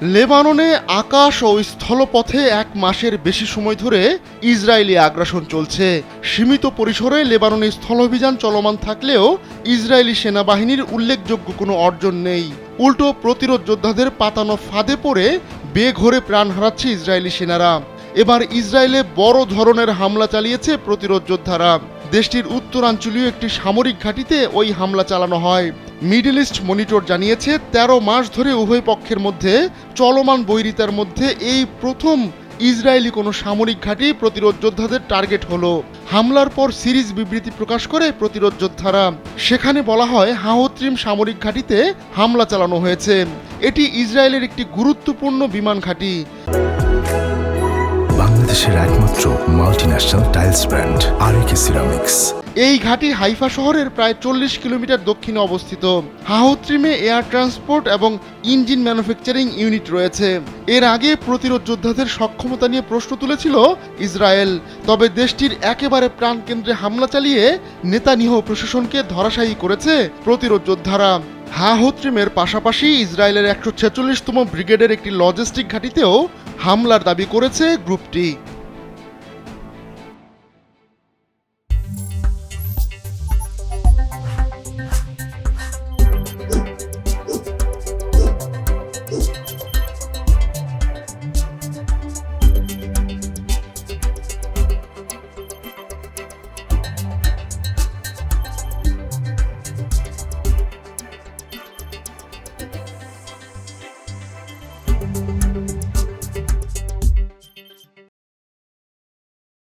লেবাননে আকাশ ও স্থলপথে 1 মাসের বেশি সময় ধরে ইসরায়েলি আগ্রাসন চলছে। সীমিত পরিসরে লেবাননে স্থলাভিযান চলমান থাকলেও ইসরায়েলি সেনাবাহিনীর উল্লেখযোগ্য কোনো অর্জন নেই। উল্টো প্রতিরোধ যোদ্ধাদের পাতানো ফাঁদে পড়ে বেঘোরে প্রাণ হারাচ্ছে ইসরায়েলি সেনারা। এবার ইসরায়েলে বড় ধরনের হামলা চালিয়েছে প্রতিরোধ যোদ্ধারা। দেশটির উত্তরাঞ্চলীয় একটি সামরিক ঘাঁটিতে ওই হামলা চালানো হয়। মিডল ইস্ট মনিটর জানিয়েছে 13 মাস ধরে উভয় পক্ষের মধ্যে চলমান বৈরিতার মধ্যে এই প্রথম ইসরায়েলি কোনো সামরিক ঘাঁটি প্রতিরোধ যোদ্ধাদের টার্গেট হলো। হামলার পর সিরিজ বিবৃতি প্রকাশ করে প্রতিরোধ যোদ্ধারা। সেখানে বলা হয় হাওত্রিম সামরিক ঘাঁটিতে হামলা চালানো হয়েছে। এটি ইসরায়েলের একটি গুরুত্বপূর্ণ বিমান ঘাঁটি। বাংলাদেশের একমাত্র মাল্টিন্যাশনাল টাইলস ব্র্যান্ড আরএকে সিরামিক্স। এই ঘাঁটি হাইফা শহরের প্রায় 40 কিলোমিটার দক্ষিণে অবস্থিত। হাওত্রিমে এয়ার ট্রান্সপোর্ট এবং ইঞ্জিন ম্যানুফ্যাকচারিং ইউনিট রয়েছে। এর আগে প্রতিরোধ যোদ্ধাদের সক্ষমতা নিয়ে প্রশ্ন তুলেছিল ইসরায়েল। তবে দেশটির একেবারে প্রাণকেন্দ্রে হামলা চালিয়ে নেতানিয়াহু প্রশাসনকে ধরাশায়ী করেছে প্রতিরোধ যোদ্ধারা। হাওত্রিমের পাশাপাশি ইসরায়েলের 146তম ব্রিগেডের একটি লজিস্টিক ঘাঁটিতেও হামলার দাবি করেছে গ্রুপটি।